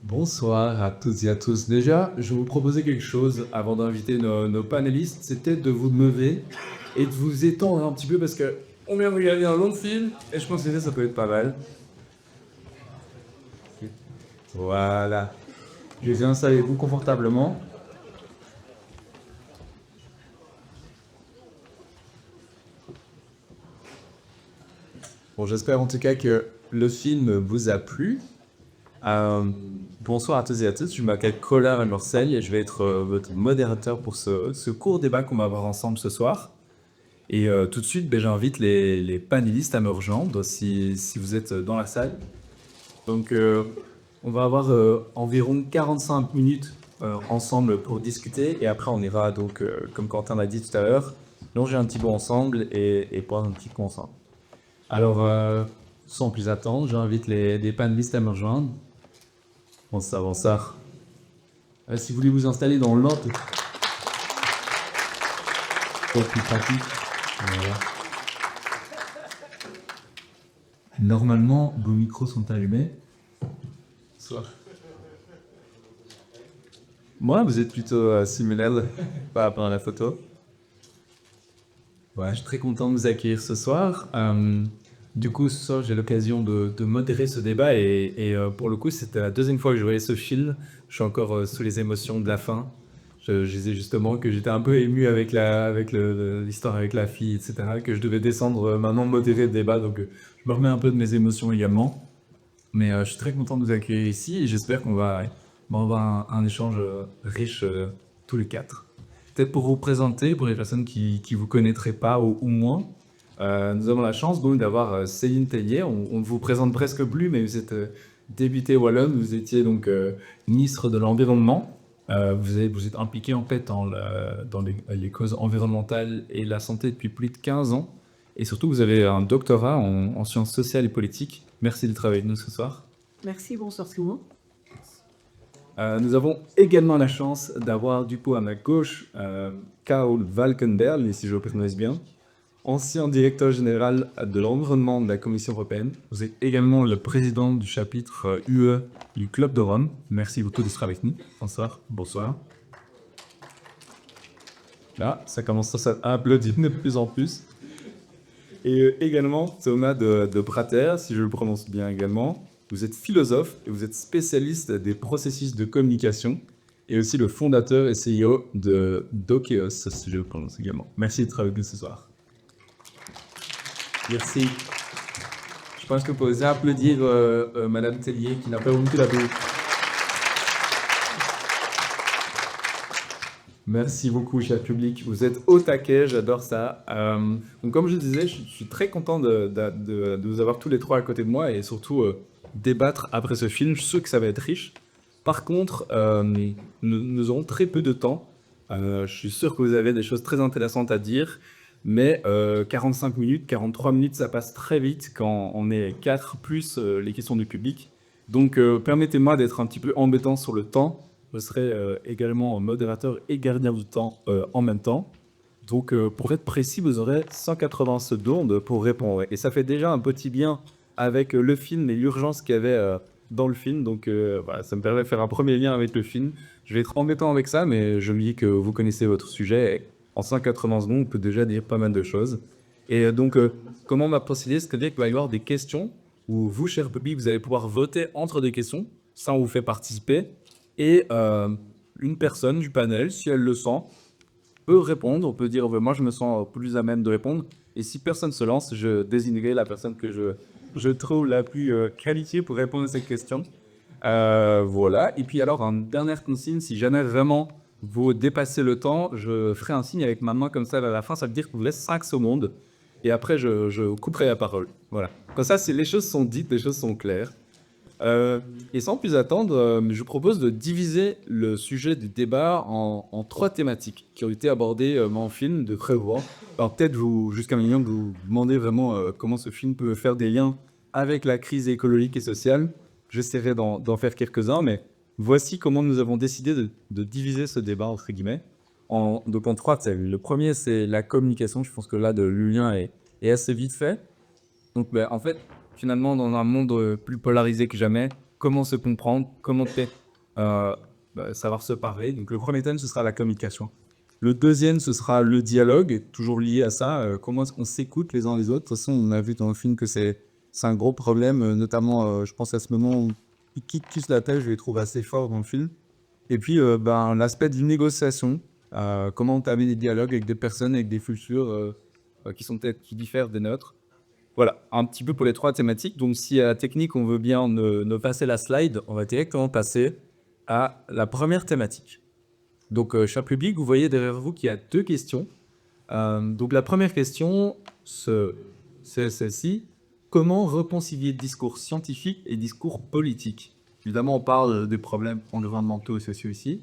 Bonsoir à toutes et à tous. Déjà, je vais vous proposer quelque chose avant d'inviter nos panélistes, c'était de vous lever et de vous étendre un petit peu parce que on vient de regarder un long film et je pense que ça peut être pas mal. Voilà. Je vais installer-vous confortablement. Bon, j'espère en tout cas que le film vous a plu. Euh, Bonsoir à tous et à tous, je m'appelle Colin Morcel et je vais être votre modérateur pour ce court débat qu'on va avoir ensemble ce soir. Et tout de suite, ben, j'invite les panélistes à me rejoindre si vous êtes dans la salle. Donc, on va avoir environ 45 minutes ensemble pour discuter. Et après, on ira donc, comme Quentin l'a dit tout à l'heure, longer un petit peu ensemble et boire un petit coup ensemble. Alors, sans plus attendre, j'invite les panélistes à me rejoindre. Bonsoir, bonsoir. Si vous voulez vous installer dans l'ordre, au plus pratique. Voilà. Normalement, vos micros sont allumés. Bonsoir. Moi, vous êtes plutôt similaire par rapport à la photo. Ouais, je suis très content de vous accueillir ce soir. Du coup, ce soir, j'ai l'occasion de modérer ce débat et pour le coup, c'était la deuxième fois que je voyais ce film. Je suis encore sous les émotions de la fin. Je disais justement que j'étais un peu ému avec l'histoire avec la fille, etc. Que je devais descendre maintenant modérer le débat, donc je me remets un peu de mes émotions également. Mais je suis très content de vous accueillir ici et j'espère qu'on va avoir un échange riche tous les quatre. Peut-être pour vous présenter, pour les personnes qui vous connaîtraient pas ou moins, nous avons la chance donc d'avoir Céline Tellier. On ne vous présente presque plus, mais vous êtes députée wallonne, vous étiez donc ministre de l'Environnement. Vous êtes impliqué en fait dans les causes environnementales et la santé depuis plus de 15 ans. Et surtout, vous avez un doctorat en sciences sociales et politiques. Merci de travailler avec nous ce soir. Merci, bonsoir tout le monde. Nous avons également la chance d'avoir du coup à ma gauche Karl Valkenberg, si je le prononce bien, ancien directeur général de l'environnement de la Commission européenne. Vous êtes également le président du chapitre UE du Club de Rome. Merci beaucoup d'être avec nous. Bonsoir. Bonsoir. Là, ça commence à applaudir de plus en plus. Et également Thomas de Prater, si je le prononce bien également. Vous êtes philosophe et vous êtes spécialiste des processus de communication et aussi le fondateur et CEO de Dokeos, si je le prononce également. Merci d'être avec nous ce soir. Merci. Je pense que vous pouvez applaudir Madame Tellier qui n'a pas voulu la peau. Merci beaucoup, cher public. Vous êtes au taquet, j'adore ça. Donc, comme je disais, je suis très content de vous avoir tous les trois à côté de moi et surtout débattre après ce film. Je suis sûr que ça va être riche. Par contre, nous aurons très peu de temps. Je suis sûr que vous avez des choses très intéressantes à dire, mais 45 minutes, 43 minutes, ça passe très vite quand on est quatre plus les questions du public. Donc, permettez-moi d'être un petit peu embêtant sur le temps. Je serai également modérateur et gardien du temps en même temps. Donc, pour être précis, vous aurez 180 secondes pour répondre. Et ça fait déjà un petit bien avec le film et l'urgence qu'il y avait dans le film. Donc, voilà, ça me permet de faire un premier lien avec le film. Je vais être embêtant avec ça, mais je me dis que vous connaissez votre sujet. Et en 180 secondes, on peut déjà dire pas mal de choses. Et donc, comment on va procéder? C'est-à-dire qu'il va y avoir des questions où vous, cher public, vous allez pouvoir voter entre des questions. Ça, on vous fait participer. Et une personne du panel, si elle le sent, peut répondre. On peut dire, moi, je me sens plus à même de répondre. Et si personne se lance, je désignerai la personne que je trouve la plus qualifiée pour répondre à cette question. Voilà. Et puis alors, une dernière consigne, si jamais vraiment vous dépassez le temps, je ferai un signe avec ma main comme ça à la fin. Ça veut dire que je vous laisse 5 secondes. Et après, je couperai la parole. Voilà. Comme ça, les choses sont dites, les choses sont claires. Et sans plus attendre, je vous propose de diviser le sujet du débat en trois thématiques qui ont été abordées dans le film de Prévost. Alors peut-être jusqu'à maintenant, vous vous demandez vraiment comment ce film peut faire des liens avec la crise écologique et sociale. J'essaierai d'en faire quelques-uns, mais voici comment nous avons décidé de diviser ce débat, entre guillemets. Donc en trois thèmes. Le premier, c'est la communication. Je pense que là, le lien est assez vite fait. Donc en fait, finalement, dans un monde plus polarisé que jamais, comment se comprendre, comment peut-être savoir se parler. Donc le premier thème, ce sera la communication. Le deuxième, ce sera le dialogue, toujours lié à ça, comment est-ce qu'on s'écoute les uns les autres. De toute façon, on a vu dans le film que c'est un gros problème, notamment, je pense à ce moment où qui se la pêche, je les trouve assez fort dans le film. Et puis, l'aspect d'une négociation, comment entamer des dialogues avec des personnes, avec des cultures qui sont peut-être qui diffèrent des nôtres. Voilà, un petit peu pour les trois thématiques. Donc, si à la technique, on veut bien ne passer la slide, on va directement passer à la première thématique. Donc, cher public, vous voyez derrière vous qu'il y a deux questions. Donc, la première question, c'est celle-ci. Comment réconcilier discours scientifique et discours politique? Évidemment, on parle des problèmes environnementaux et sociaux ici.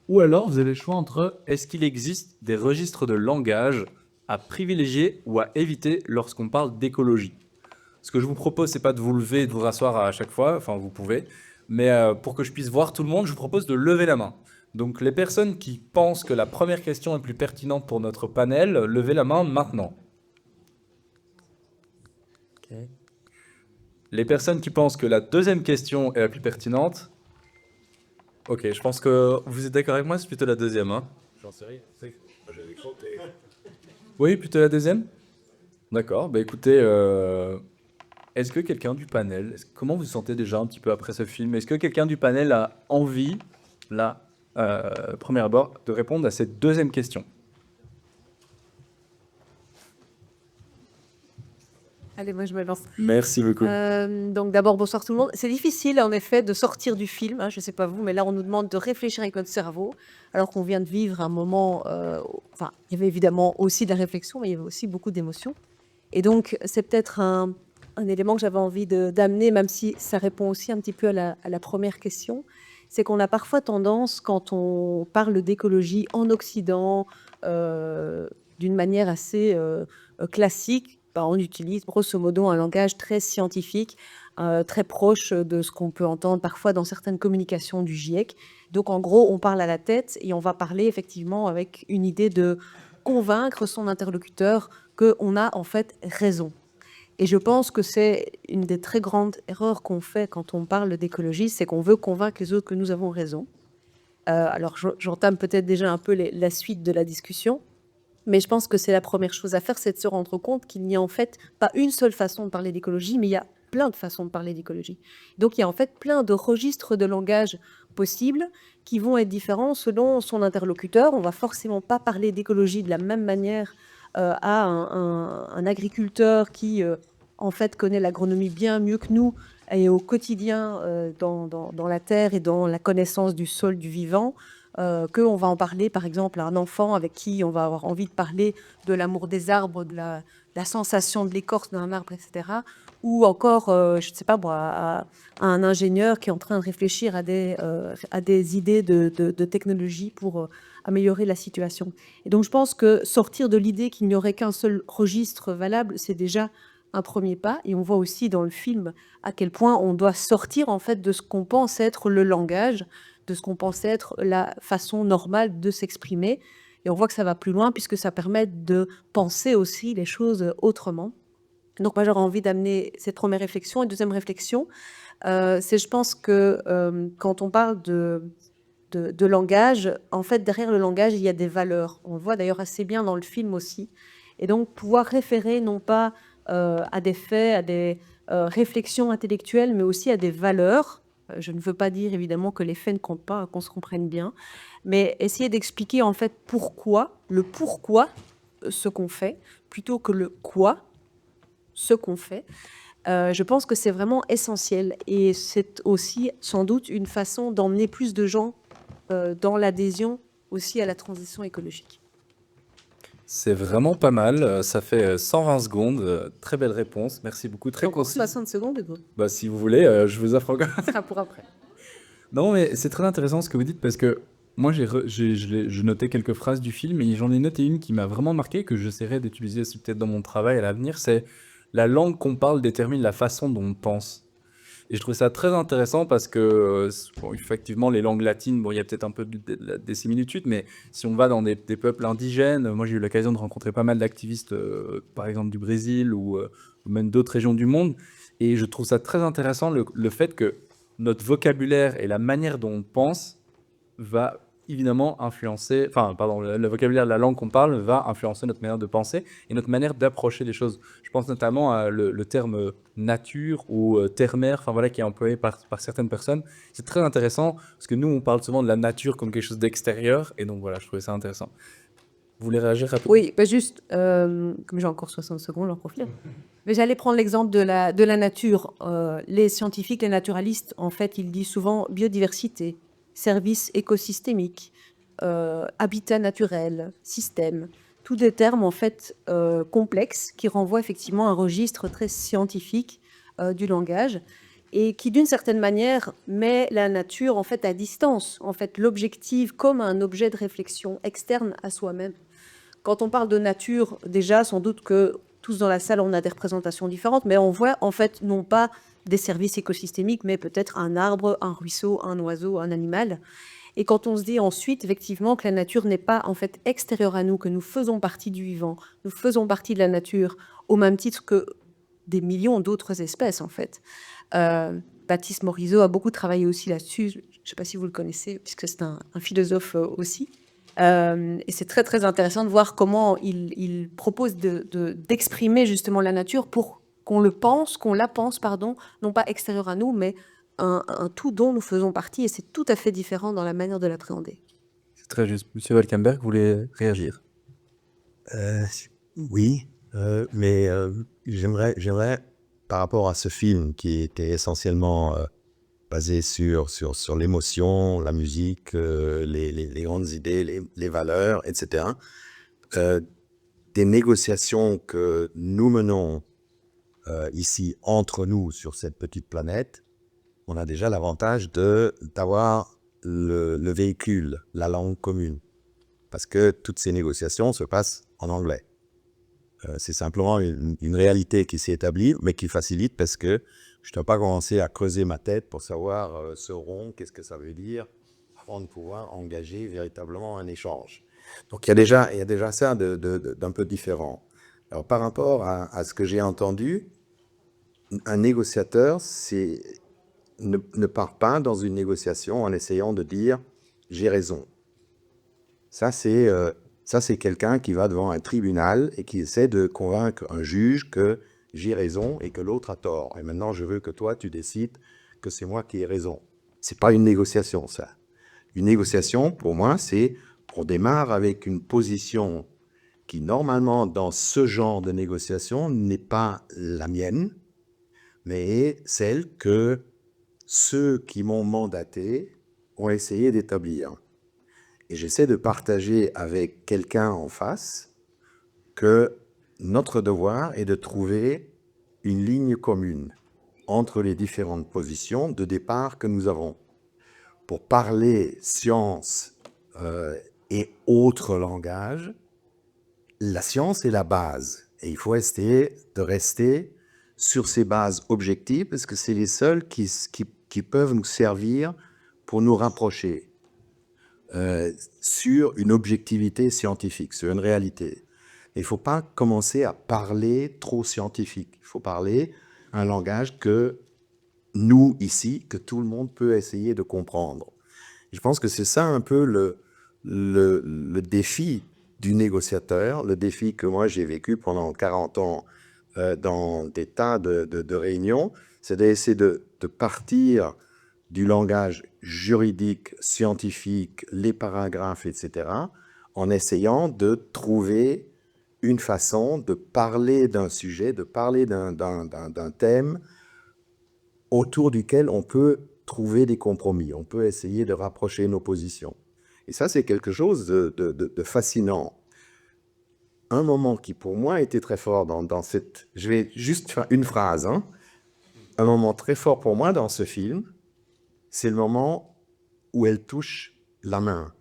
Ou alors, vous avez le choix entre est-ce qu'il existe des registres de langage à privilégier ou à éviter lorsqu'on parle d'écologie? Ce que je vous propose, c'est pas de vous lever et de vous rasseoir à chaque fois, enfin vous pouvez, mais pour que je puisse voir tout le monde, je vous propose de lever la main. Donc les personnes qui pensent que la première question est plus pertinente pour notre panel, levez la main maintenant. Ok. Les personnes qui pensent que la deuxième question est la plus pertinente, ok, je pense que vous êtes d'accord avec moi, c'est plutôt la deuxième. Hein. J'en sais rien. J'avais compté. Oui, plutôt la deuxième. D'accord, bah écoutez, est-ce que quelqu'un du panel, comment vous vous sentez déjà un petit peu après ce film? Est-ce que quelqu'un du panel a envie, là, premier abord, de répondre à cette deuxième question? Allez, moi je me lance. Merci beaucoup. Donc d'abord, bonsoir tout le monde. C'est difficile en effet de sortir du film, hein, je ne sais pas vous, mais là on nous demande de réfléchir avec notre cerveau, alors qu'on vient de vivre un moment, enfin il y avait évidemment aussi de la réflexion, mais il y avait aussi beaucoup d'émotions. Et donc c'est peut-être un élément que j'avais envie d'amener, même si ça répond aussi un petit peu à la première question, c'est qu'on a parfois tendance, quand on parle d'écologie en Occident, d'une manière assez classique, on utilise grosso modo un langage très scientifique, très proche de ce qu'on peut entendre parfois dans certaines communications du GIEC. Donc en gros, on parle à la tête et on va parler effectivement avec une idée de convaincre son interlocuteur qu'on a en fait raison. Et je pense que c'est une des très grandes erreurs qu'on fait quand on parle d'écologie, c'est qu'on veut convaincre les autres que nous avons raison. Alors j'entame peut-être déjà un peu la suite de la discussion. Mais je pense que c'est la première chose à faire, c'est de se rendre compte qu'il n'y a en fait pas une seule façon de parler d'écologie, mais il y a plein de façons de parler d'écologie. Donc il y a en fait plein de registres de langage possibles qui vont être différents selon son interlocuteur. On va forcément pas parler d'écologie de la même manière à un agriculteur qui en fait connaît l'agronomie bien mieux que nous et au quotidien dans la terre et dans la connaissance du sol, du vivant. Qu'on va en parler, par exemple, à un enfant avec qui on va avoir envie de parler de l'amour des arbres, de la sensation de l'écorce d'un arbre, etc. Ou encore, je ne sais pas moi, à un ingénieur qui est en train de réfléchir à des idées de technologie pour améliorer la situation. Et donc, je pense que sortir de l'idée qu'il n'y aurait qu'un seul registre valable, c'est déjà un premier pas. Et on voit aussi dans le film à quel point on doit sortir en fait de ce qu'on pense être le langage, de ce qu'on pense être la façon normale de s'exprimer. Et on voit que ça va plus loin puisque ça permet de penser aussi les choses autrement. Donc moi, j'aurais envie d'amener cette première réflexion. Et deuxième réflexion, c'est je pense que quand on parle de langage, en fait, derrière le langage, il y a des valeurs. On le voit d'ailleurs assez bien dans le film aussi. Et donc, pouvoir référer non pas à des faits, à des réflexions intellectuelles, mais aussi à des valeurs. Je ne veux pas dire évidemment que les faits ne comptent pas, qu'on se comprenne bien, mais essayer d'expliquer en fait le pourquoi ce qu'on fait, plutôt que le quoi ce qu'on fait. Je pense que c'est vraiment essentiel et c'est aussi sans doute une façon d'emmener plus de gens dans l'adhésion aussi à la transition écologique. C'est vraiment pas mal, ça fait 120 secondes, très belle réponse, merci beaucoup, très Donc, concis. 60 secondes, Hugo. Bah, si vous voulez, je vous offre encore. Ça sera pour après. Non, mais c'est très intéressant ce que vous dites parce que moi, j'ai noté quelques phrases du film et j'en ai noté une qui m'a vraiment marqué, que j'essaierai d'utiliser aussi peut-être dans mon travail à l'avenir, c'est la langue qu'on parle détermine la façon dont on pense. Et je trouve ça très intéressant parce que, bon, effectivement, les langues latines, bon, il y a peut-être un peu des similitudes, mais si on va dans des peuples indigènes, moi j'ai eu l'occasion de rencontrer pas mal d'activistes, par exemple du Brésil ou même d'autres régions du monde, et je trouve ça très intéressant le fait que notre vocabulaire et la manière dont on pense va évidemment influencer, enfin, pardon, le vocabulaire de la langue qu'on parle va influencer notre manière de penser et notre manière d'approcher les choses. Je pense notamment à le terme nature ou terre-mer, enfin voilà, qui est employé par certaines personnes. C'est très intéressant parce que nous, on parle souvent de la nature comme quelque chose d'extérieur et donc voilà, je trouvais ça intéressant. Vous voulez réagir rapidement? Oui, bah juste, comme j'ai encore 60 secondes, j'en profite. Mais j'allais prendre l'exemple de la nature. Les scientifiques, les naturalistes, en fait, ils disent souvent biodiversité, services écosystémiques, habitat naturel, système. Tous des termes, en fait, complexes qui renvoient effectivement à un registre très scientifique du langage et qui, d'une certaine manière, met la nature, en fait, à distance. En fait, l'objectif comme un objet de réflexion externe à soi-même. Quand on parle de nature, déjà, sans doute que tous dans la salle, on a des représentations différentes, mais on voit en fait non pas des services écosystémiques, mais peut-être un arbre, un ruisseau, un oiseau, un animal. Et quand on se dit ensuite, effectivement, que la nature n'est pas en fait extérieure à nous, que nous faisons partie du vivant, nous faisons partie de la nature, au même titre que des millions d'autres espèces, en fait. Baptiste Morisot a beaucoup travaillé aussi là-dessus. Je ne sais pas si vous le connaissez, puisque c'est un philosophe aussi. Et c'est très, très intéressant de voir comment il propose d'exprimer justement la nature pour qu'on le pense, qu'on la pense, pardon, non pas extérieur à nous, mais un tout dont nous faisons partie, et c'est tout à fait différent dans la manière de l'appréhender. C'est très juste. Monsieur Walkenberg, vous voulez réagir? Euh, oui, mais j'aimerais, par rapport à ce film qui était essentiellement basé sur l'émotion, la musique, les grandes idées, les valeurs, etc., des négociations que nous menons ici entre nous sur cette petite planète, on a déjà l'avantage d'avoir le véhicule, la langue commune. Parce que toutes ces négociations se passent en anglais. C'est simplement une réalité qui s'est établie, mais qui facilite parce que je ne dois pas commencer à creuser ma tête pour savoir ce rond, qu'est-ce que ça veut dire, avant de pouvoir engager véritablement un échange. Donc il y a déjà ça d'un peu différent. Alors par rapport à ce que j'ai entendu, un négociateur ne part pas dans une négociation en essayant de dire « j'ai raison ». Ça, c'est quelqu'un qui va devant un tribunal et qui essaie de convaincre un juge que j'ai raison et que l'autre a tort. Et maintenant, je veux que toi, tu décides que c'est moi qui ai raison. C'est pas une négociation, ça. Une négociation, pour moi, c'est on démarre avec une position qui, normalement, dans ce genre de négociation, n'est pas la mienne, mais celle que ceux qui m'ont mandaté ont essayé d'établir. Et j'essaie de partager avec quelqu'un en face que notre devoir est de trouver une ligne commune entre les différentes positions de départ que nous avons. Pour parler science et autres langages, la science est la base. Et il faut essayer de rester sur ces bases objectives parce que c'est les seules qui peuvent nous servir pour nous rapprocher. Sur une objectivité scientifique, sur une réalité. Il ne faut pas commencer à parler trop scientifique. Il faut parler un langage que nous, ici, que tout le monde peut essayer de comprendre. Je pense que c'est ça un peu le défi du négociateur, le défi que moi j'ai vécu pendant 40 ans dans des tas de réunions, c'est d'essayer de partir du langage juridique, scientifique, les paragraphes, etc., en essayant de trouver une façon de parler d'un sujet, de parler d'un thème autour duquel on peut trouver des compromis, on peut essayer de rapprocher nos positions. Et ça, c'est quelque chose de fascinant. Un moment qui, pour moi, était très fort dans cette... Je vais juste faire une phrase. Hein. Un moment très fort pour moi dans ce film, c'est le moment où elle touche la main.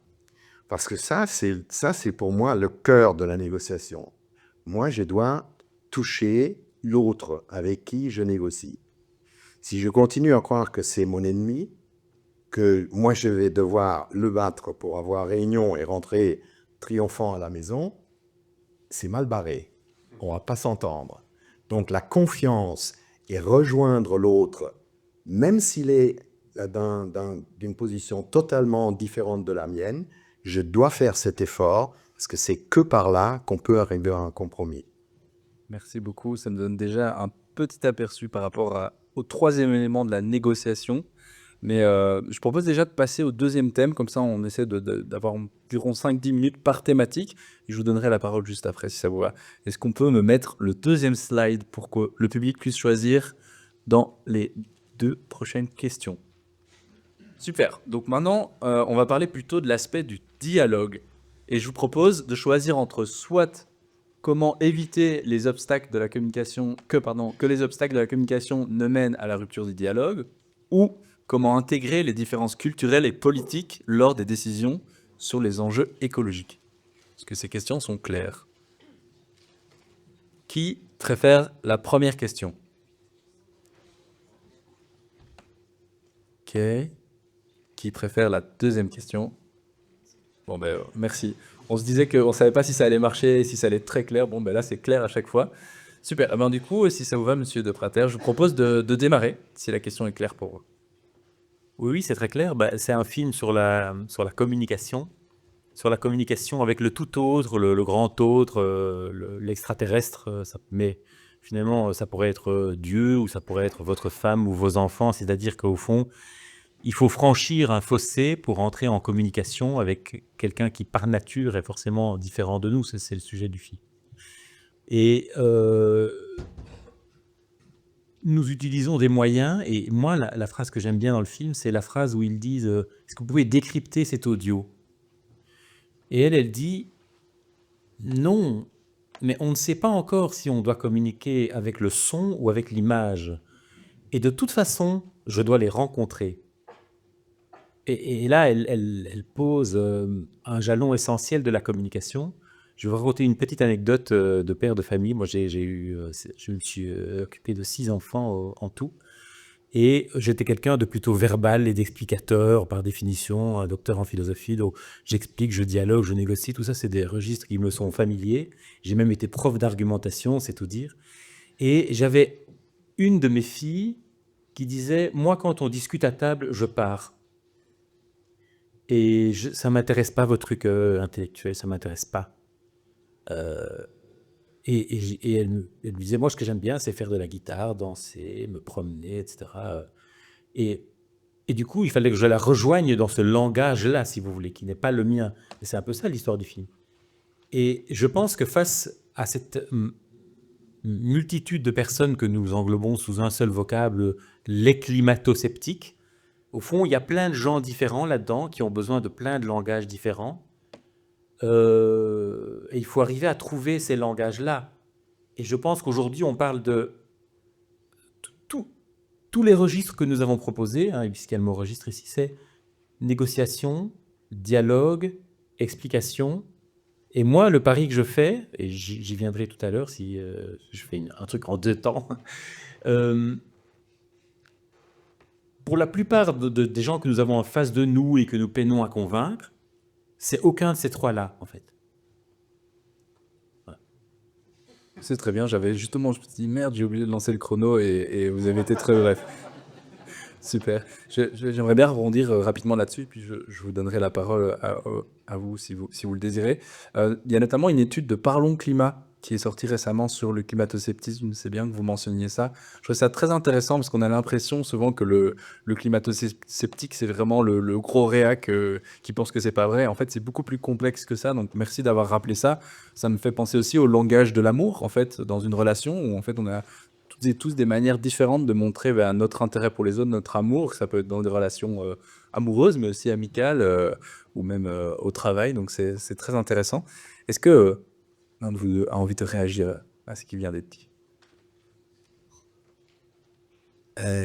Parce que ça, c'est pour moi le cœur de la négociation. Moi, je dois toucher l'autre avec qui je négocie. Si je continue à croire que c'est mon ennemi, que moi, je vais devoir le battre pour avoir réunion et rentrer triomphant à la maison, c'est mal barré. On ne va pas s'entendre. Donc, la confiance et rejoindre l'autre, même s'il est d'une position totalement différente de la mienne, je dois faire cet effort parce que c'est que par là qu'on peut arriver à un compromis. Merci beaucoup. Ça me donne déjà un petit aperçu par rapport au troisième élément de la négociation. Mais je propose déjà de passer au deuxième thème. Comme ça, on essaie d'avoir environ 5-10 minutes par thématique. Et je vous donnerai la parole juste après, si ça vous va. Est-ce qu'on peut me mettre le deuxième slide pour que le public puisse choisir dans les 2 prochaines questions? Super. Donc maintenant, on va parler plutôt de l'aspect du dialogue. Et je vous propose de choisir entre soit comment éviter les obstacles de la communication, que les obstacles de la communication ne mènent à la rupture du dialogue, ou comment intégrer les différences culturelles et politiques lors des décisions sur les enjeux écologiques. Est-ce que ces questions sont claires? Qui préfère la première question? Ok. Qui préfère la deuxième question? Bon ben merci. On se disait qu'on ne savait pas si ça allait marcher, si ça allait être très clair. Bon ben là c'est clair à chaque fois. Super. Ah ben, du coup, si ça vous va, monsieur De Prater, je vous propose de démarrer, si la question est claire pour vous. Oui, oui, c'est très clair. Bah, c'est un film sur la communication avec le tout autre, le grand autre, l'extraterrestre. Mais finalement, ça pourrait être Dieu ou ça pourrait être votre femme ou vos enfants. C'est-à-dire qu'au fond, il faut franchir un fossé pour entrer en communication avec quelqu'un qui, par nature, est forcément différent de nous. C'est le sujet du film. Et nous utilisons des moyens, et moi, la phrase que j'aime bien dans le film, c'est la phrase où ils disent est-ce que vous pouvez décrypter cet audio? Et elle dit non, mais on ne sait pas encore si on doit communiquer avec le son ou avec l'image. Et de toute façon, je dois les rencontrer. Et là, elle pose un jalon essentiel de la communication. Je vais vous raconter une petite anecdote de père de famille. Moi, je me suis occupé de 6 enfants en tout. Et j'étais quelqu'un de plutôt verbal et d'explicateur, par définition, un docteur en philosophie. Donc, j'explique, je dialogue, je négocie. Tout ça, c'est des registres qui me sont familiers. J'ai même été prof d'argumentation, c'est tout dire. Et j'avais une de mes filles qui disait « Moi, quand on discute à table, je pars. Et ça ne m'intéresse pas, vos trucs intellectuels, ça ne m'intéresse pas. » Et elle me disait, moi, ce que j'aime bien, c'est faire de la guitare, danser, me promener, etc. Et du coup, il fallait que je la rejoigne dans ce langage-là, si vous voulez, qui n'est pas le mien. Et c'est un peu ça l'histoire du film. Et je pense que face à cette multitude de personnes que nous englobons sous un seul vocable, les climato-sceptiques, au fond, il y a plein de gens différents là-dedans qui ont besoin de plein de langages différents. Et il faut arriver à trouver ces langages-là. Et je pense qu'aujourd'hui, on parle de tous les registres que nous avons proposés, hein, puisqu'il y a le mot registre ici, c'est négociation, dialogue, explication. Et moi, le pari que je fais, et j'y viendrai tout à l'heure si je fais un truc en 2 temps, pour la plupart des gens que nous avons en face de nous et que nous peinons à convaincre, c'est aucun de ces 3-là, en fait. C'est très bien. Je me suis dit, merde, j'ai oublié de lancer le chrono et vous avez été très bref. Super. J'aimerais bien rebondir rapidement là-dessus, puis je vous donnerai la parole à vous si vous le désirez. Il y a notamment une étude de Parlons Climat qui est sortie récemment sur le climato-sceptisme. C'est bien que vous mentionniez ça. Je trouve ça très intéressant parce qu'on a l'impression souvent que le climato-sceptique, c'est vraiment le gros réac qui pense que c'est pas vrai. En fait, c'est beaucoup plus complexe que ça. Donc, merci d'avoir rappelé ça. Ça me fait penser aussi au langage de l'amour, en fait, dans une relation où, en fait, on a toutes et tous des manières différentes de montrer notre intérêt pour les autres, notre amour. Ça peut être dans des relations amoureuses, mais aussi amicales ou même au travail. Donc, c'est très intéressant. Est-ce que l'un de vous deux a envie de réagir à ce qui vient d'être dit?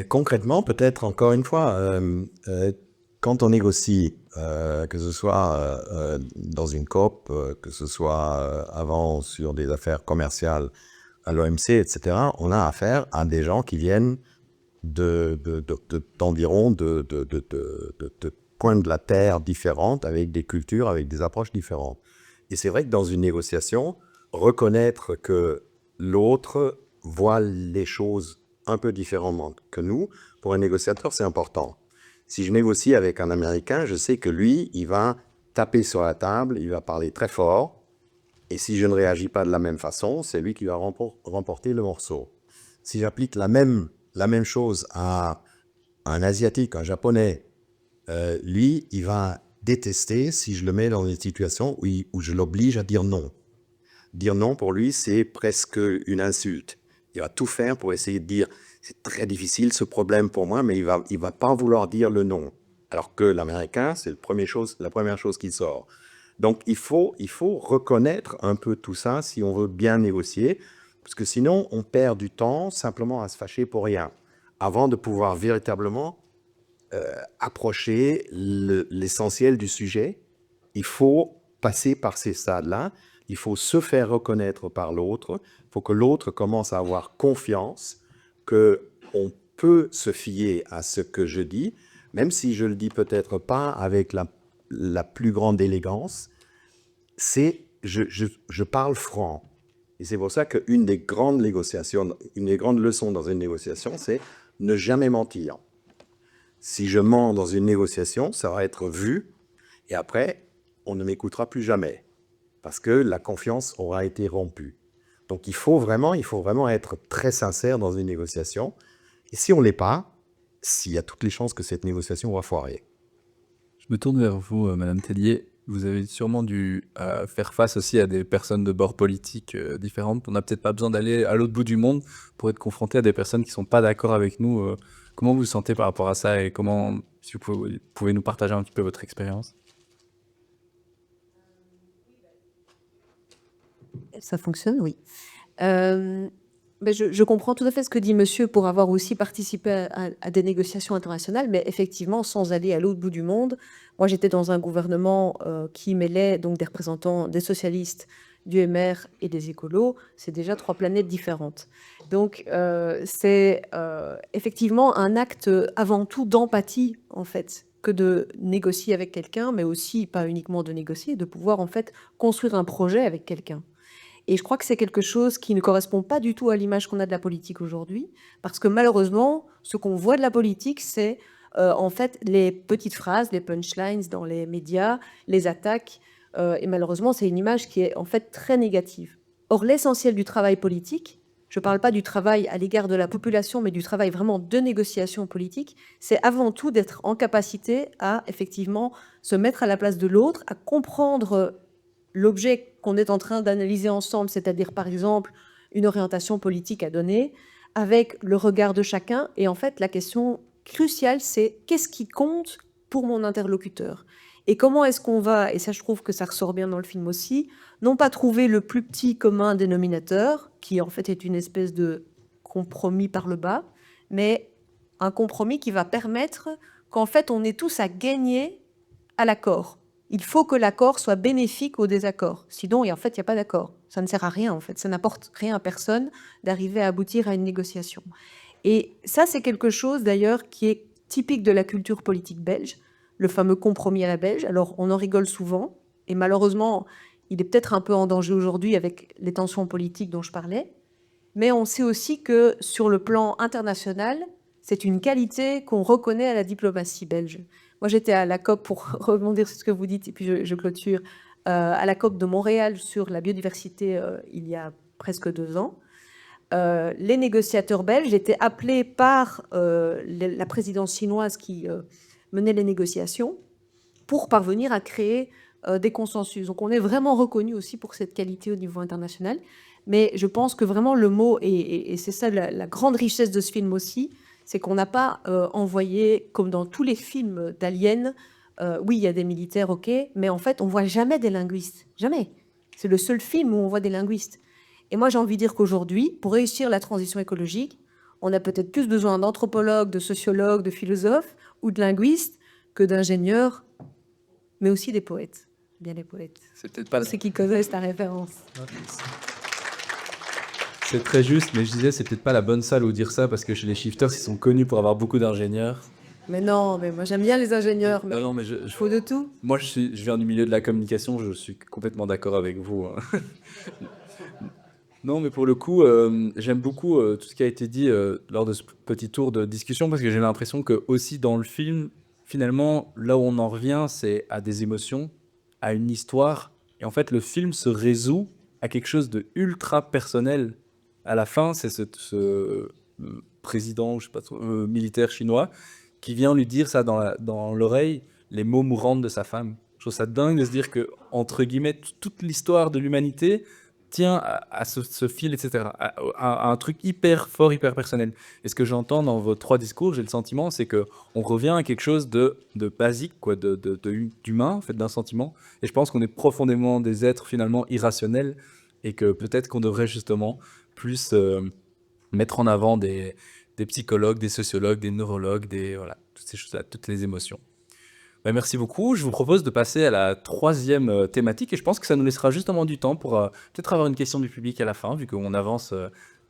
Concrètement, peut-être encore une fois, quand on négocie, que ce soit dans une COP, que ce soit avant sur des affaires commerciales à l'OMC, etc., on a affaire à des gens qui viennent d'environ de points de la Terre différentes, avec des cultures, avec des approches différentes. Et c'est vrai que dans une négociation, reconnaître que l'autre voit les choses un peu différemment que nous, pour un négociateur, c'est important. Si je négocie avec un Américain, je sais que lui, il va taper sur la table, il va parler très fort, et si je ne réagis pas de la même façon, c'est lui qui va remporter le morceau. Si j'applique la même chose à un Asiatique, un Japonais, lui, il va détester si je le mets dans une situation où je l'oblige à dire non. Dire non, pour lui, c'est presque une insulte. Il va tout faire pour essayer de dire « c'est très difficile ce problème pour moi », mais il va pas vouloir dire le non. Alors que l'Américain, c'est la première chose qui sort. Donc, il faut reconnaître un peu tout ça si on veut bien négocier, parce que sinon, on perd du temps simplement à se fâcher pour rien, avant de pouvoir véritablement approcher l'essentiel du sujet. Il faut passer par ces stades-là. Il faut se faire reconnaître par l'autre. Il faut que l'autre commence à avoir confiance qu'on peut se fier à ce que je dis, même si je le dis peut-être pas avec la plus grande élégance. Je parle franc. Et c'est pour ça qu'une des grandes négociations, une des grandes leçons dans une négociation, c'est ne jamais mentir. Si je mens dans une négociation, ça va être vu, et après, on ne m'écoutera plus jamais, parce que la confiance aura été rompue. Donc il faut vraiment être très sincère dans une négociation, et si on ne l'est pas, il y a toutes les chances que cette négociation va foirer. Je me tourne vers vous, Madame Tellier. Vous avez sûrement dû faire face aussi à des personnes de bords politiques différentes. On n'a peut-être pas besoin d'aller à l'autre bout du monde pour être confronté à des personnes qui ne sont pas d'accord avec nous. Comment vous vous sentez par rapport à ça et comment, si vous pouvez nous partager un petit peu votre expérience? Ça fonctionne, oui. Je comprends tout à fait ce que dit monsieur pour avoir aussi participé à des négociations internationales, mais effectivement, sans aller à l'autre bout du monde. Moi, j'étais dans un gouvernement qui mêlait donc des représentants des socialistes, du MR et des écolos. C'est déjà 3 planètes différentes. Donc, c'est effectivement un acte avant tout d'empathie, en fait, que de négocier avec quelqu'un, mais aussi, pas uniquement de négocier, de pouvoir, en fait, construire un projet avec quelqu'un. Et je crois que c'est quelque chose qui ne correspond pas du tout à l'image qu'on a de la politique aujourd'hui, parce que malheureusement, ce qu'on voit de la politique, c'est en fait les petites phrases, les punchlines dans les médias, les attaques, et malheureusement, c'est une image qui est en fait très négative. Or, l'essentiel du travail politique, je ne parle pas du travail à l'égard de la population, mais du travail vraiment de négociation politique, c'est avant tout d'être en capacité à effectivement se mettre à la place de l'autre, à comprendre l'objet qu'on est en train d'analyser ensemble, c'est-à-dire par exemple une orientation politique à donner, avec le regard de chacun. Et en fait, la question cruciale, c'est qu'est-ce qui compte pour mon interlocuteur? Et comment est-ce qu'on va, et ça je trouve que ça ressort bien dans le film aussi, non pas trouver le plus petit commun dénominateur, qui en fait est une espèce de compromis par le bas, mais un compromis qui va permettre qu'en fait on est tous à gagner à l'accord. Il faut que l'accord soit bénéfique au désaccord. Sinon, en fait, il n'y a pas d'accord. Ça ne sert à rien, en fait. Ça n'apporte rien à personne d'arriver à aboutir à une négociation. Et ça, c'est quelque chose, d'ailleurs, qui est typique de la culture politique belge, le fameux compromis à la belge. Alors, on en rigole souvent, et malheureusement, il est peut-être un peu en danger aujourd'hui avec les tensions politiques dont je parlais. Mais on sait aussi que, sur le plan international, c'est une qualité qu'on reconnaît à la diplomatie belge. Moi, j'étais à la COP, pour rebondir sur ce que vous dites, et puis je clôture, à la COP de Montréal sur la biodiversité il y a presque 2 ans. Les négociateurs belges étaient appelés par la présidence chinoise qui menait les négociations pour parvenir à créer des consensus. Donc on est vraiment reconnu aussi pour cette qualité au niveau international. Mais je pense que vraiment le mot, et c'est ça la grande richesse de ce film aussi, c'est qu'on n'a pas envoyé, comme dans tous les films d'aliens, oui, il y a des militaires, ok, mais en fait, on voit jamais des linguistes. Jamais. C'est le seul film où on voit des linguistes. Et moi, j'ai envie de dire qu'aujourd'hui, pour réussir la transition écologique, on a peut-être plus besoin d'anthropologues, de sociologues, de philosophes ou de linguistes que d'ingénieurs, mais aussi des poètes. Bien les poètes. C'est peut-être pas... C'est qui connaissent la référence. C'est très juste, mais je disais, c'est peut-être pas la bonne salle où dire ça, parce que chez les shifters, ils sont connus pour avoir beaucoup d'ingénieurs. Mais non, mais moi j'aime bien les ingénieurs, mais Non, mais il faut de tout. moi, je viens du milieu de la communication, je suis complètement d'accord avec vous. Hein. Non, mais pour le coup, j'aime beaucoup tout ce qui a été dit lors de ce petit tour de discussion, parce que j'ai l'impression que aussi dans le film, finalement, là où on en revient, c'est à des émotions, à une histoire. Et en fait, le film se résout à quelque chose de ultra personnel. À la fin, c'est président, je sais pas trop, militaire chinois, qui vient lui dire ça dans l'oreille, les mots mourants de sa femme. Je trouve ça dingue de se dire que, entre guillemets, toute l'histoire de l'humanité tient à ce fil, etc., à un truc hyper fort, hyper personnel. Et ce que j'entends dans vos 3 discours, j'ai le sentiment, c'est que on revient à quelque chose de basique, quoi, d'humain, en fait, d'un sentiment. Et je pense qu'on est profondément des êtres finalement irrationnels et que peut-être qu'on devrait justement plus mettre en avant des psychologues, des sociologues, des neurologues, voilà, toutes ces choses-là, toutes les émotions. Ben, merci beaucoup. Je vous propose de passer à la 3e thématique et je pense que ça nous laissera justement du temps pour peut-être avoir une question du public à la fin, vu qu'on avance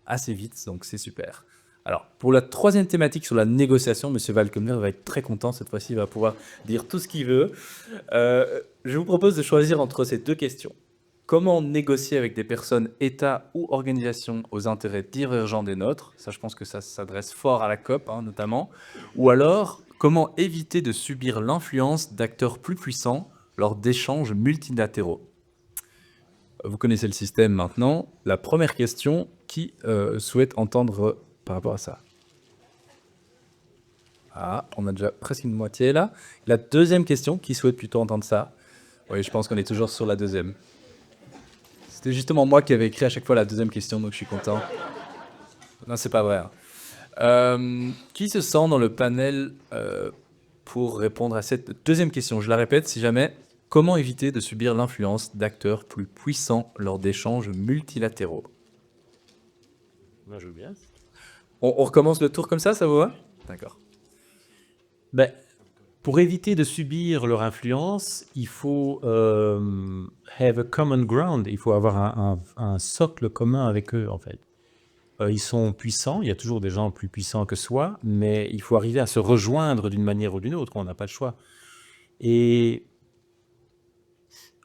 assez vite, donc c'est super. Alors, pour la 3e thématique sur la négociation, Monsieur Valkemler va être très content cette fois-ci, il va pouvoir dire tout ce qu'il veut. Je vous propose de choisir entre ces 2 questions. Comment négocier avec des personnes, États ou organisations aux intérêts divergents des nôtres? Ça, je pense que ça s'adresse fort à la COP, hein, notamment. Ou alors, comment éviter de subir l'influence d'acteurs plus puissants lors d'échanges multilatéraux? Vous connaissez le système maintenant. La première question, qui souhaite entendre par rapport à ça? Ah, on a déjà presque une moitié là. La 2e question, qui souhaite plutôt entendre ça? Oui, je pense qu'on est toujours sur la 2e. C'était justement moi qui avais écrit à chaque fois la 2e question, donc je suis content. Non, c'est pas vrai. Qui se sent dans le panel pour répondre à cette 2e question? Je la répète, si jamais. Comment éviter de subir l'influence d'acteurs plus puissants lors d'échanges multilatéraux? Moi, je veux bien. On recommence le tour comme ça vous va? D'accord. Ben, pour éviter de subir leur influence, il faut have a common ground. Il faut avoir un socle commun avec eux, en fait. Ils sont puissants, il y a toujours des gens plus puissants que soi, mais il faut arriver à se rejoindre d'une manière ou d'une autre, on n'a pas le choix. Et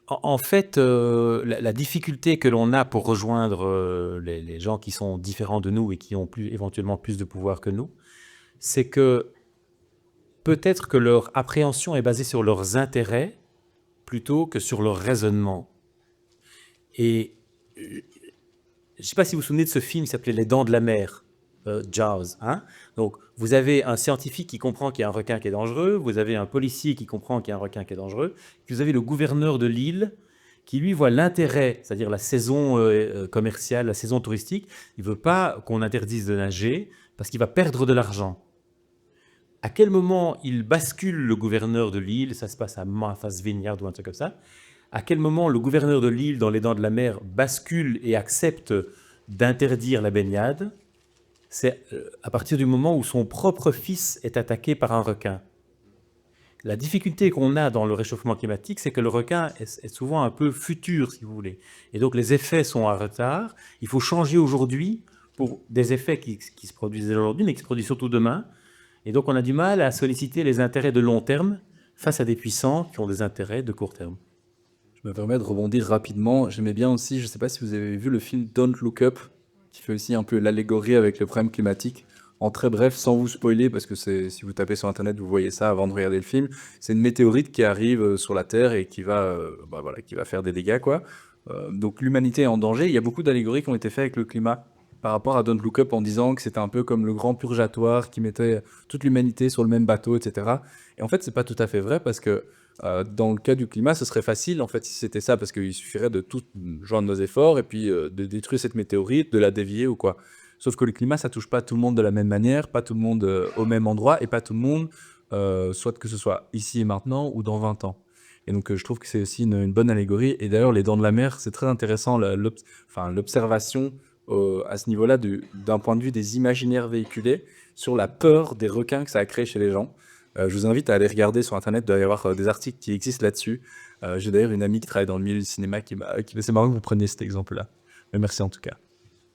en fait, la difficulté que l'on a pour rejoindre les gens qui sont différents de nous et qui ont éventuellement plus de pouvoir que nous, c'est que peut-être que leur appréhension est basée sur leurs intérêts plutôt que sur leur raisonnement. Et je ne sais pas si vous vous souvenez de ce film qui s'appelait Les Dents de la Mer, Jaws. Hein? Donc, vous avez un scientifique qui comprend qu'il y a un requin qui est dangereux, vous avez un policier qui comprend qu'il y a un requin qui est dangereux, puis vous avez le gouverneur de l'île qui, lui, voit l'intérêt, c'est-à-dire la saison commerciale, la saison touristique. Il ne veut pas qu'on interdise de nager parce qu'il va perdre de l'argent. À quel moment il bascule le gouverneur de l'île, ça se passe à Martha's Vineyard ou un truc comme ça, à quel moment le gouverneur de l'île, dans Les Dents de la Mer, bascule et accepte d'interdire la baignade? C'est à partir du moment où son propre fils est attaqué par un requin. La difficulté qu'on a dans le réchauffement climatique, c'est que le requin est souvent un peu futur, si vous voulez. Et donc les effets sont en retard. Il faut changer aujourd'hui pour des effets qui se produisent aujourd'hui, mais qui se produisent surtout demain. Et donc on a du mal à solliciter les intérêts de long terme face à des puissants qui ont des intérêts de court terme. Je me permets de rebondir rapidement. J'aimais bien aussi, je ne sais pas si vous avez vu le film Don't Look Up, qui fait aussi un peu l'allégorie avec le problème climatique. En très bref, sans vous spoiler, parce que si vous tapez sur Internet, vous voyez ça avant de regarder le film. C'est une météorite qui arrive sur la Terre et qui va faire des dégâts, quoi. Donc l'humanité est en danger. Il y a beaucoup d'allégories qui ont été faites avec le climat par rapport à Don't Look Up en disant que c'était un peu comme le grand purgatoire qui mettait toute l'humanité sur le même bateau, etc. Et en fait, c'est pas tout à fait vrai parce que dans le cas du climat, ce serait facile en fait si c'était ça, parce qu'il suffirait de tout joindre nos efforts et puis de détruire cette météorite, de la dévier ou quoi. Sauf que le climat, ça touche pas tout le monde de la même manière, pas tout le monde au même endroit et pas tout le monde, soit que ce soit ici et maintenant ou dans 20 ans. Et donc je trouve que c'est aussi une bonne allégorie. Et d'ailleurs, les Dents de la Mer, c'est très intéressant l'observation à ce niveau-là d'un point de vue des imaginaires véhiculés sur la peur des requins que ça a créé chez les gens. Je vous invite à aller regarder sur Internet, il doit y avoir des articles qui existent là-dessus. J'ai d'ailleurs une amie qui travaille dans le milieu du cinéma c'est marrant que vous preniez cet exemple-là. Mais merci en tout cas.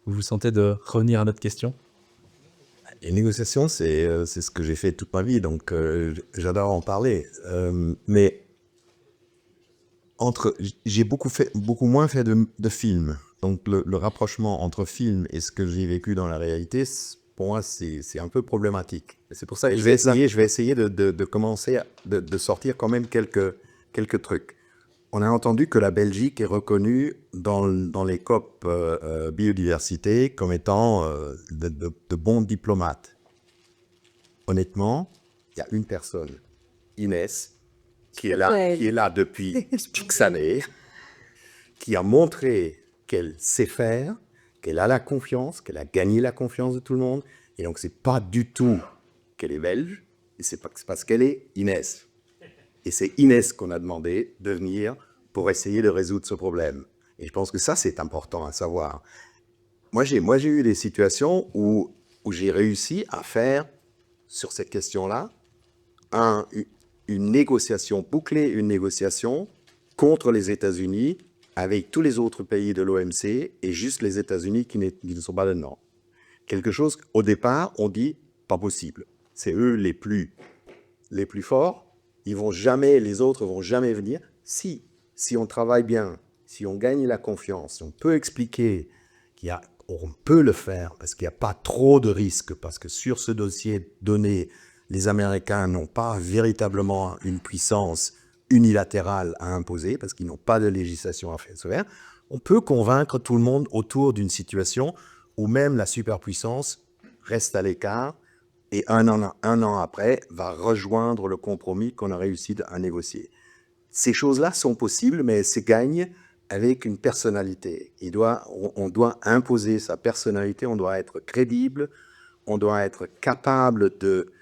Vous vous sentez de revenir à notre question? Les négociations, c'est ce que j'ai fait toute ma vie, donc j'adore en parler. Mais j'ai beaucoup moins fait de films. Donc le rapprochement entre film et ce que j'ai vécu dans la réalité, pour moi, c'est un peu problématique. Et c'est pour ça que je vais essayer de commencer, de sortir quand même quelques trucs. On a entendu que la Belgique est reconnue dans les COP biodiversité comme étant de bons diplomates. Honnêtement, il y a une personne, Inès, qui est là depuis X années, qui a montré qu'elle sait faire, qu'elle a la confiance, qu'elle a gagné la confiance de tout le monde. Et donc, c'est pas du tout qu'elle est belge, et c'est parce qu'elle est Inès. Et c'est Inès qu'on a demandé de venir pour essayer de résoudre ce problème. Et je pense que ça, c'est important à savoir. Moi, j'ai eu des situations où j'ai réussi à faire, sur cette question-là, une négociation, boucler une négociation contre les États-Unis avec tous les autres pays de l'OMC et juste les États-Unis qui ne sont pas dedans. Quelque chose, au départ, on dit, pas possible. C'est eux les plus forts. Les autres vont jamais venir. Si on travaille bien, si on gagne la confiance, si on peut expliquer on peut le faire parce qu'il n'y a pas trop de risques, parce que sur ce dossier donné, les Américains n'ont pas véritablement une puissance unilatérale à imposer, parce qu'ils n'ont pas de législation à faire. On peut convaincre tout le monde autour d'une situation où même la superpuissance reste à l'écart et un an après va rejoindre le compromis qu'on a réussi à négocier. Ces choses-là sont possibles, mais elles se gagnent avec une personnalité. On doit imposer sa personnalité, on doit être crédible, on doit être capable de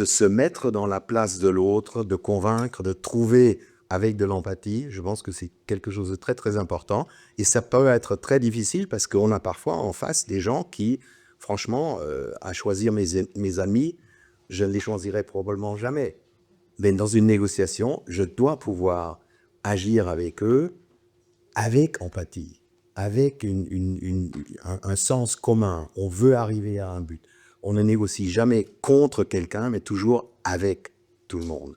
se mettre dans la place de l'autre, de convaincre, de trouver avec de l'empathie. Je pense que c'est quelque chose de très, très important. Et ça peut être très difficile parce qu'on a parfois en face des gens qui, franchement, à choisir mes amis, je ne les choisirai probablement jamais. Mais dans une négociation, je dois pouvoir agir avec eux avec empathie, avec un sens commun. On veut arriver à un but. On ne négocie jamais contre quelqu'un, mais toujours avec tout le monde.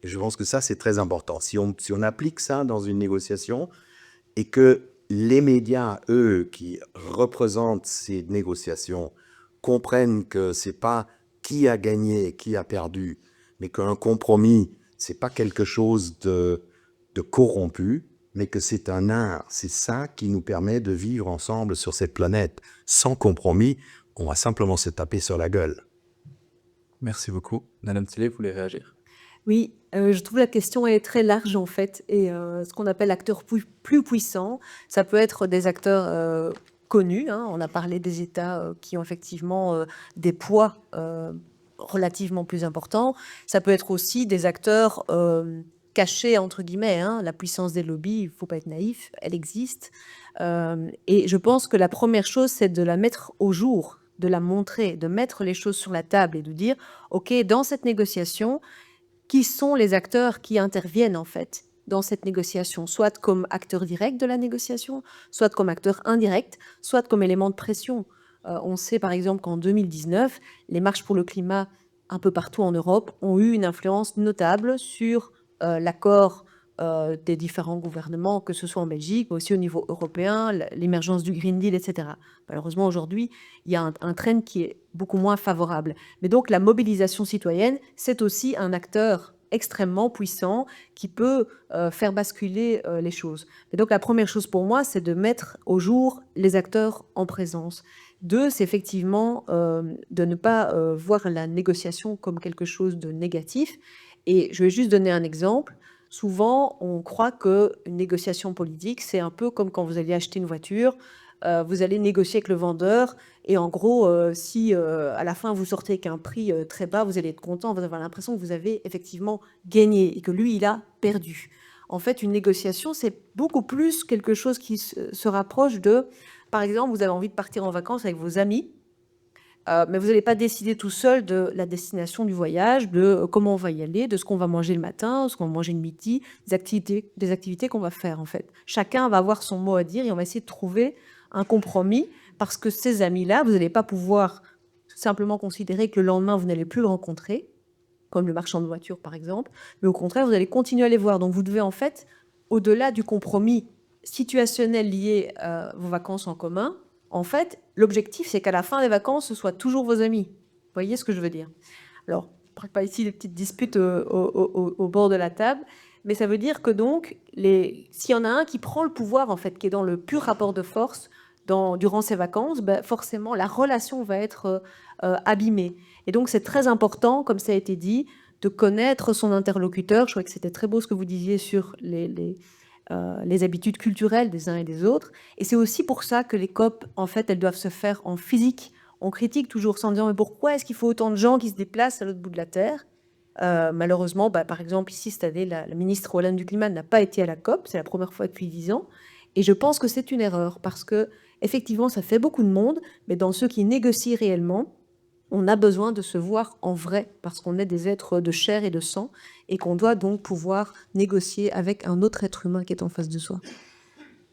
Et je pense que ça, c'est très important. Si on applique ça dans une négociation et que les médias, eux, qui représentent ces négociations, comprennent que ce n'est pas qui a gagné, qui a perdu, mais qu'un compromis, ce n'est pas quelque chose de corrompu, mais que c'est un art. C'est ça qui nous permet de vivre ensemble sur cette planète. Sans compromis, on va simplement se taper sur la gueule. Merci beaucoup. Madame Télé, vous voulez réagir? Oui, je trouve la question est très large en fait, et ce qu'on appelle acteurs plus puissants, ça peut être des acteurs connus, hein. On a parlé des États qui ont effectivement des poids relativement plus importants. Ça peut être aussi des acteurs cachés, entre guillemets, hein. La puissance des lobbies, il ne faut pas être naïf, elle existe. Et je pense que la première chose, c'est de la mettre au jour, de la montrer, de mettre les choses sur la table et de dire, OK, dans cette négociation, qui sont les acteurs qui interviennent en fait dans cette négociation, soit comme acteurs directs de la négociation, soit comme acteurs indirects, soit comme élément de pression. On sait par exemple qu'en 2019, les marches pour le climat un peu partout en Europe ont eu une influence notable sur l'accord des différents gouvernements, que ce soit en Belgique, mais aussi au niveau européen, l'émergence du Green Deal, etc. Malheureusement, aujourd'hui, il y a un trend qui est beaucoup moins favorable. Mais donc, la mobilisation citoyenne, c'est aussi un acteur extrêmement puissant qui peut faire basculer les choses. Et donc, la première chose pour moi, c'est de mettre au jour les acteurs en présence. Deux, c'est effectivement de ne pas voir la négociation comme quelque chose de négatif. Et je vais juste donner un exemple. Souvent, on croit qu'une négociation politique, c'est un peu comme quand vous allez acheter une voiture, vous allez négocier avec le vendeur, et en gros, si à la fin vous sortez avec un prix très bas, vous allez être content, vous allez avoir l'impression que vous avez effectivement gagné et que lui, il a perdu. En fait, une négociation, c'est beaucoup plus quelque chose qui se rapproche de, par exemple, vous avez envie de partir en vacances avec vos amis, mais vous n'allez pas décider tout seul de la destination du voyage, de comment on va y aller, de ce qu'on va manger le matin, ce qu'on va manger le midi, des activités qu'on va faire en fait. Chacun va avoir son mot à dire et on va essayer de trouver un compromis parce que ces amis-là, vous n'allez pas pouvoir simplement considérer que le lendemain, vous n'allez plus le rencontrer, comme le marchand de voitures par exemple, mais au contraire, vous allez continuer à les voir. Donc vous devez en fait, au-delà du compromis situationnel lié à vos vacances en commun, En fait, l'objectif, c'est qu'à la fin des vacances, ce soit toujours vos amis. Vous voyez ce que je veux dire? Alors, je ne parle pas ici des petites disputes au bord de la table, mais ça veut dire que donc, s'il y en a un qui prend le pouvoir, en fait, qui est dans le pur rapport de force durant ces vacances, ben, forcément, la relation va être abîmée. Et donc, c'est très important, comme ça a été dit, de connaître son interlocuteur. Je crois que c'était très beau ce que vous disiez sur les habitudes culturelles des uns et des autres. Et c'est aussi pour ça que les COP, en fait, elles doivent se faire en physique. On critique toujours ça en disant, mais pourquoi est-ce qu'il faut autant de gens qui se déplacent à l'autre bout de la Terre? Malheureusement, par exemple, ici, cette année, la ministre wallonne du climat n'a pas été à la COP. C'est la première fois depuis 10 ans. Et je pense que c'est une erreur parce que, effectivement, ça fait beaucoup de monde, mais dans ceux qui négocient réellement, on a besoin de se voir en vrai parce qu'on est des êtres de chair et de sang et qu'on doit donc pouvoir négocier avec un autre être humain qui est en face de soi.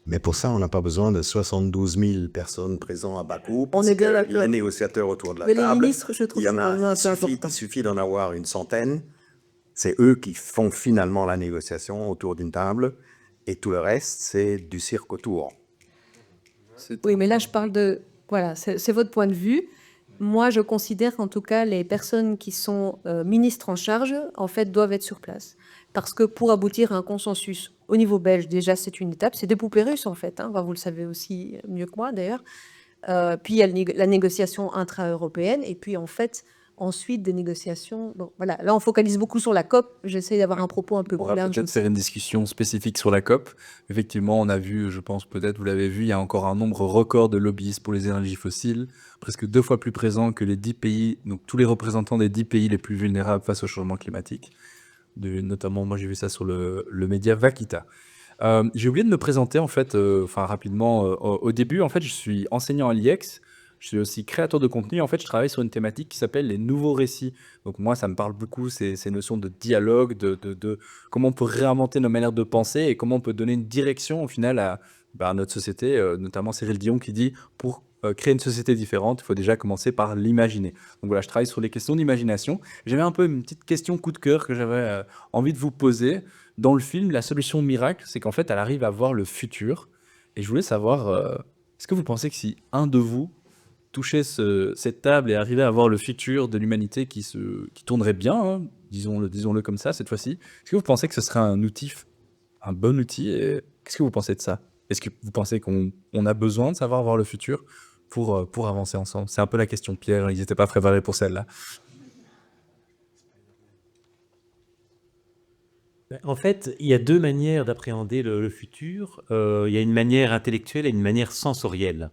Mais pour ça, on n'a pas besoin de 72 000 personnes présentes à Bakou. On est bien d'accord. Il y a des négociateurs autour de la Mais les table. ministres, je trouve Il y en que a, c'est un peu important. il suffit d'en avoir une centaine. C'est eux qui font finalement la négociation autour d'une table. Et tout le reste, c'est du cirque autour. Oui, mais là, je parle de... Voilà, c'est votre point de vue. Moi, je considère qu'en tout cas, les personnes qui sont ministres en charge, en fait, doivent être sur place. Parce que pour aboutir à un consensus au niveau belge, déjà, c'est une étape. C'est des poupées russes, en fait. Enfin, vous le savez aussi mieux que moi, d'ailleurs. Puis, il y a la négociation intra-européenne. Et puis, en fait, ensuite, des négociations... Bon, voilà. Là, on focalise beaucoup sur la COP. J'essaie d'avoir un propos un peu On plus pourra large. peut-être faire une discussion spécifique sur la COP. Effectivement, on a vu, je pense peut-être, vous l'avez vu, il y a encore un nombre record de lobbyistes pour les énergies fossiles, presque 2 fois plus présents que les 10 pays, donc tous les représentants des 10 pays les plus vulnérables face au changement climatique. Notamment, moi j'ai vu ça sur le média Vakita. J'ai oublié de me présenter en fait, rapidement, au début, en fait, je suis enseignant à l'IEX. Je suis aussi créateur de contenu. En fait, je travaille sur une thématique qui s'appelle les nouveaux récits. Donc moi, ça me parle beaucoup, ces notions de dialogue, de comment on peut réinventer nos manières de penser et comment on peut donner une direction au final à notre société, notamment Cyril Dion qui dit pour créer une société différente, il faut déjà commencer par l'imaginer. Donc voilà, je travaille sur les questions d'imagination. J'avais un peu une petite question coup de cœur que j'avais envie de vous poser. Dans le film, la solution miracle, c'est qu'en fait, elle arrive à voir le futur. Et je voulais savoir, est-ce que vous pensez que si un de vous toucher cette table et arriver à voir le futur de l'humanité qui tournerait bien, hein, disons-le comme ça cette fois-ci, est-ce que vous pensez que ce serait un bon outil et qu'est-ce que vous pensez de ça? Est-ce que vous pensez qu'on a besoin de savoir voir le futur pour avancer ensemble? C'est un peu la question de Pierre, ils n'étaient pas préparés pour celle-là. En fait, il y a 2 manières d'appréhender le futur. Il y a une manière intellectuelle et une manière sensorielle.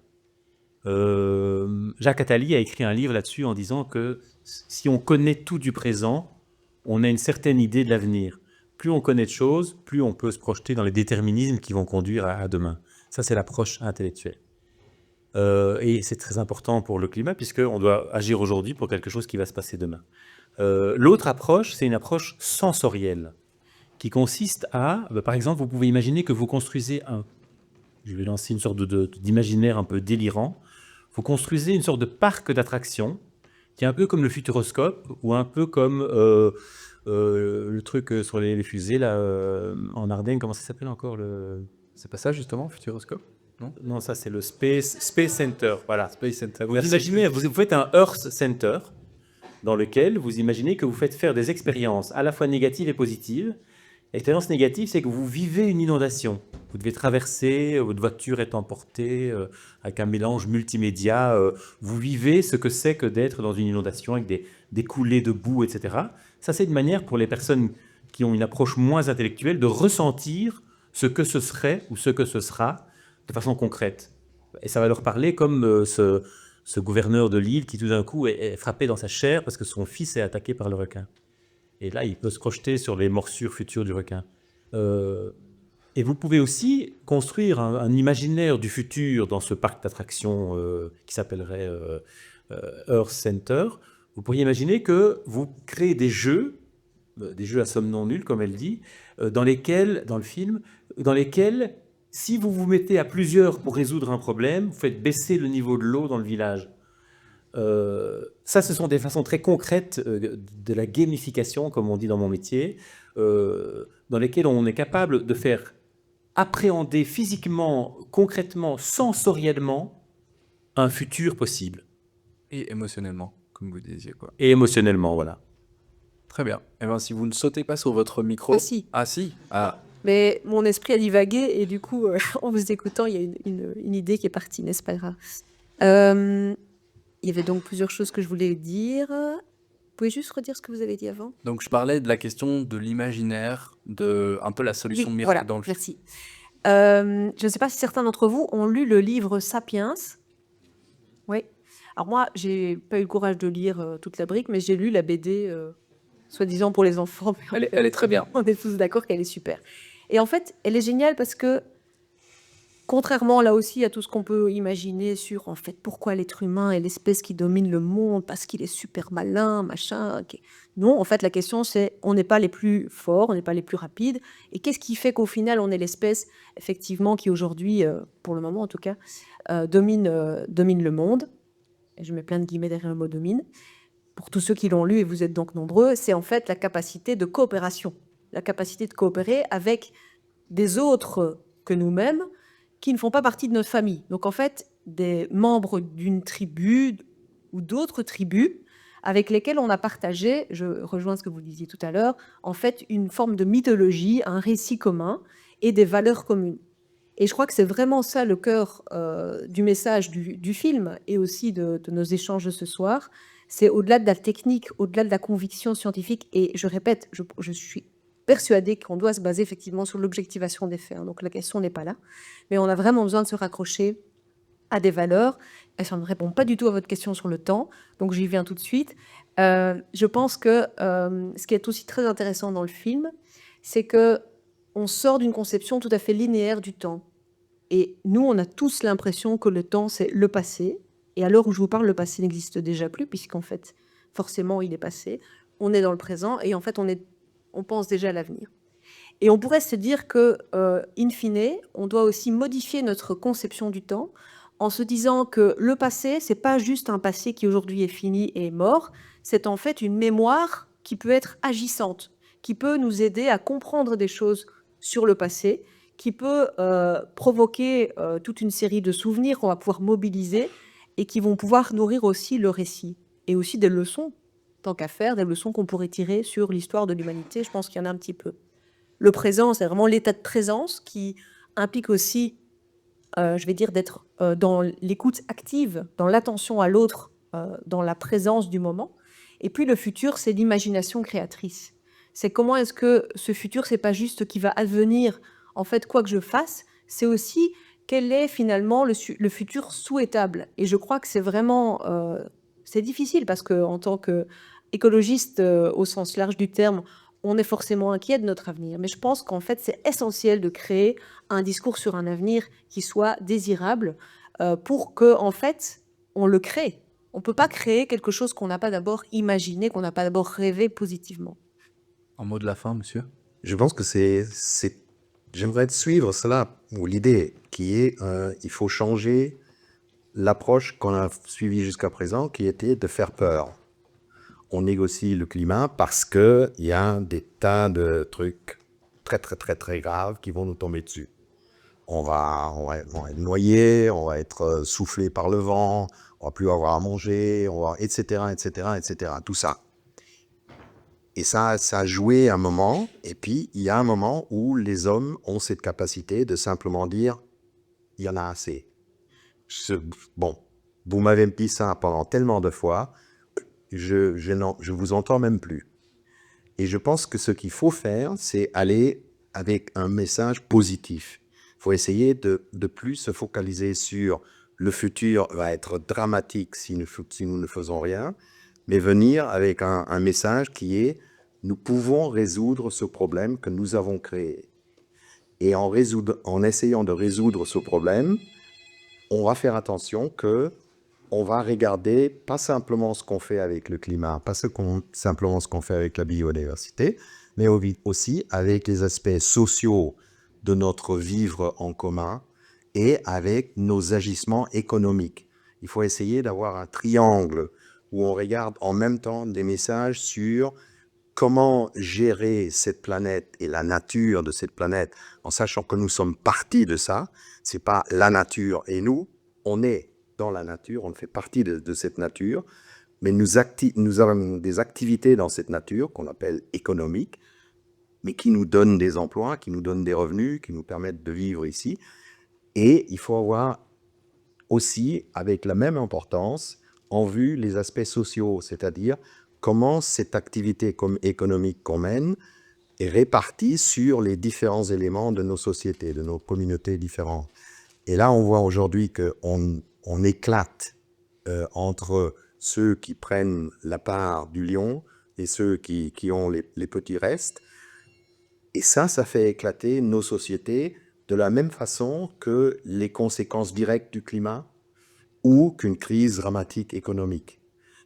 Jacques Attali a écrit un livre là-dessus en disant que si on connaît tout du présent, on a une certaine idée de l'avenir. Plus on connaît de choses, plus on peut se projeter dans les déterminismes qui vont conduire à demain. Ça, c'est l'approche intellectuelle. Et c'est très important pour le climat, puisqu'on doit agir aujourd'hui pour quelque chose qui va se passer demain. L'autre approche, c'est une approche sensorielle, qui consiste à, par exemple, vous pouvez imaginer que vous construisez je vais lancer une sorte d'imaginaire un peu délirant, vous construisez une sorte de parc d'attractions, qui est un peu comme le Futuroscope, ou un peu comme le truc sur les fusées, là, en Ardennes, comment ça s'appelle encore C'est pas ça justement, Futuroscope? Non, ça c'est le Space Center, voilà. Space Center. Vous imaginez, vous faites un Earth Center, dans lequel vous imaginez que vous faites faire des expériences à la fois négatives et positives. L'expérience négative, c'est que vous vivez une inondation. Vous devez traverser, votre voiture est emportée avec un mélange multimédia. Vous vivez ce que c'est que d'être dans une inondation avec des coulées de boue, etc. Ça, c'est une manière pour les personnes qui ont une approche moins intellectuelle de ressentir ce que ce serait ou ce que ce sera de façon concrète. Et ça va leur parler comme ce gouverneur de l'île qui tout d'un coup est frappé dans sa chair parce que son fils est attaqué par le requin. Et là, il peut se projeter sur les morsures futures du requin. Et vous pouvez aussi construire un imaginaire du futur dans ce parc d'attractions qui s'appellerait Earth Center. Vous pourriez imaginer que vous créez des jeux à somme non nulle, comme elle dit, dans le film, dans lesquels, si vous vous mettez à plusieurs pour résoudre un problème, vous faites baisser le niveau de l'eau dans le village. Ça, ce sont des façons très concrètes de la gamification, comme on dit dans mon métier, dans lesquelles on est capable de faire appréhender physiquement, concrètement, sensoriellement, un futur possible. Et émotionnellement, comme vous disiez, quoi. Et émotionnellement, voilà. Très bien. Eh ben, si vous ne sautez pas sur votre micro... Ah si. Ah si. Ah, Mais mon esprit a divagué et du coup, en vous écoutant, il y a une idée qui est partie, n'est-ce pas grave. Il y avait donc plusieurs choses que je voulais dire. Vous pouvez juste redire ce que vous avez dit avant? donc je parlais de la question de l'imaginaire, de un peu la solution Oui, miracle voilà, dans le film. merci. Je ne sais pas si certains d'entre vous ont lu le livre Sapiens. Oui. Alors moi, j'ai pas eu le courage de lire toute la brique, mais j'ai lu la BD, soi-disant pour les enfants. Elle est très bien. On est tous d'accord qu'elle est super. Et en fait, elle est géniale parce que, contrairement là aussi à tout ce qu'on peut imaginer sur en fait pourquoi l'être humain est l'espèce qui domine le monde, parce qu'il est super malin, machin. Non, en fait, la question c'est on n'est pas les plus forts, on n'est pas les plus rapides. Et qu'est-ce qui fait qu'au final on est l'espèce effectivement qui aujourd'hui, pour le moment en tout cas, domine le monde. Et je mets plein de guillemets derrière le mot domine. Pour tous ceux qui l'ont lu, et vous êtes donc nombreux, c'est en fait la capacité de coopération, la capacité de coopérer avec des autres que nous-mêmes qui ne font pas partie de notre famille. Donc en fait, des membres d'une tribu ou d'autres tribus avec lesquels on a partagé, je rejoins ce que vous disiez tout à l'heure, en fait une forme de mythologie, un récit commun et des valeurs communes. Et je crois que c'est vraiment ça le cœur du message du film et aussi de nos échanges de ce soir. C'est au-delà de la technique, au-delà de la conviction scientifique, et je répète, je suis persuadée qu'on doit se baser effectivement sur l'objectivation des faits, hein, donc la question n'est pas là, mais on a vraiment besoin de se raccrocher à des valeurs, et ça ne répond pas du tout à votre question sur le temps, donc j'y viens tout de suite. Je pense que ce qui est aussi très intéressant dans le film, c'est que on sort d'une conception tout à fait linéaire du temps. Et nous, on a tous l'impression que le temps, c'est le passé. Et à l'heure où je vous parle, le passé n'existe déjà plus, puisqu'en fait, forcément, il est passé. On est dans le présent, et en fait, on pense déjà à l'avenir. Et on pourrait se dire que, in fine, on doit aussi modifier notre conception du temps en se disant que le passé, c'est pas juste un passé qui aujourd'hui est fini et est mort, c'est en fait une mémoire qui peut être agissante, qui peut nous aider à comprendre des choses sur le passé, qui peut provoquer toute une série de souvenirs qu'on va pouvoir mobiliser et qui vont pouvoir nourrir aussi le récit. Et aussi des leçons, tant qu'à faire, des leçons qu'on pourrait tirer sur l'histoire de l'humanité. Je pense qu'il y en a un petit peu. Le présent, c'est vraiment l'état de présence qui implique aussi, je vais dire, d'être dans l'écoute active, dans l'attention à l'autre, dans la présence du moment. Et puis le futur, c'est l'imagination créatrice. C'est comment est-ce que ce futur, c'est pas juste qui va advenir, en fait, quoi que je fasse, c'est aussi quel est finalement le futur souhaitable. Et je crois que c'est vraiment, c'est difficile parce qu'en tant qu'écologiste au sens large du terme, on est forcément inquiet de notre avenir. Mais je pense qu'en fait, c'est essentiel de créer un discours sur un avenir qui soit désirable pour que, en fait, on le crée. On ne peut pas créer quelque chose qu'on n'a pas d'abord imaginé, qu'on n'a pas d'abord rêvé positivement. En mot de la fin, monsieur. Je pense que j'aimerais suivre cela, ou l'idée qui est, il faut changer l'approche qu'on a suivie jusqu'à présent, qui était de faire peur. On négocie le climat parce qu'il y a des tas de trucs très, très, très, très graves qui vont nous tomber dessus. On va être noyé, on va être soufflé par le vent, on va plus avoir à manger, etc., etc., etc., tout ça. Et ça a joué un moment, et puis il y a un moment où les hommes ont cette capacité de simplement dire « il y en a assez ». Bon, vous m'avez dit ça pendant tellement de fois, je vous entends même plus. Et je pense que ce qu'il faut faire, c'est aller avec un message positif. Il faut essayer de plus se focaliser sur le futur va être dramatique si nous ne faisons rien, mais venir avec un message qui est nous pouvons résoudre ce problème que nous avons créé. Et en essayant de résoudre ce problème, on va faire attention que on va regarder pas simplement ce qu'on fait avec le climat, pas simplement ce qu'on fait avec la biodiversité, mais aussi avec les aspects sociaux de notre vivre en commun et avec nos agissements économiques. Il faut essayer d'avoir un triangle où on regarde en même temps des messages sur comment gérer cette planète et la nature de cette planète, en sachant que nous sommes partis de ça. C'est pas la nature et nous, on est dans la nature, on fait partie de cette nature, mais nous avons des activités dans cette nature qu'on appelle économiques, mais qui nous donnent des emplois, qui nous donnent des revenus, qui nous permettent de vivre ici. Et il faut avoir aussi, avec la même importance, en vue les aspects sociaux, c'est-à-dire comment cette activité économique qu'on mène est répartie sur les différents éléments de nos sociétés, de nos communautés différentes. Et là, on voit aujourd'hui qu'on éclate entre ceux qui prennent la part du lion et ceux qui ont les petits restes. Et ça fait éclater nos sociétés de la même façon que les conséquences directes du climat ou qu'une crise dramatique économique.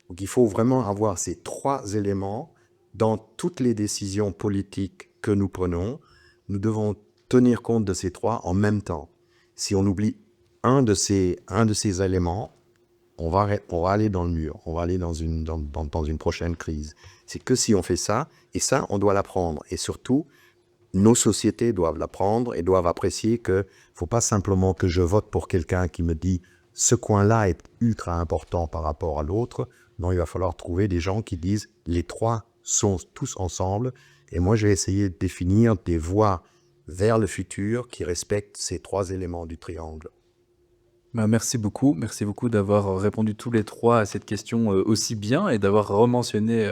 Donc il faut vraiment avoir ces trois éléments dans toutes les décisions politiques que nous prenons. Nous devons tenir compte de ces trois en même temps. Si on oublie un de ces éléments, on va aller dans le mur, on va aller dans une prochaine crise. C'est que si on fait ça, et ça, on doit l'apprendre. Et surtout, nos sociétés doivent l'apprendre et doivent apprécier qu'il ne faut pas simplement que je vote pour quelqu'un qui me dit « ce coin-là est ultra important par rapport à l'autre ». Non, il va falloir trouver des gens qui disent « les trois sont tous ensemble ». Et moi, je vais essayer de définir des voies vers le futur qui respectent ces trois éléments du triangle. Merci beaucoup d'avoir répondu tous les trois à cette question aussi bien et d'avoir rementionné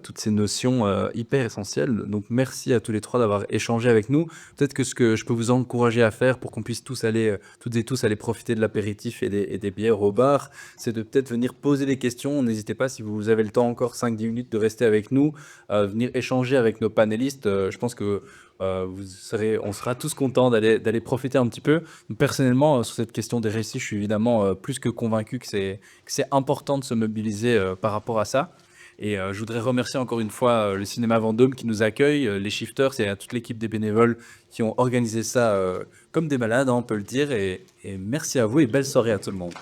toutes ces notions hyper essentielles. Donc merci à tous les trois d'avoir échangé avec nous. Peut-être que ce que je peux vous encourager à faire pour qu'on puisse toutes et tous aller profiter de l'apéritif et des bières au bar, c'est de peut-être venir poser des questions. N'hésitez pas, si vous avez le temps encore 5-10 minutes, de rester avec nous, venir échanger avec nos panélistes. Je pense que on sera tous contents d'aller profiter un petit peu. Personnellement, sur cette question des récits, je suis évidemment plus que convaincu que c'est important de se mobiliser par rapport à ça. Et je voudrais remercier encore une fois le Cinéma Vendôme qui nous accueille, les Shifters et toute l'équipe des bénévoles qui ont organisé ça comme des malades, on peut le dire. Et merci à vous et belle soirée à tout le monde.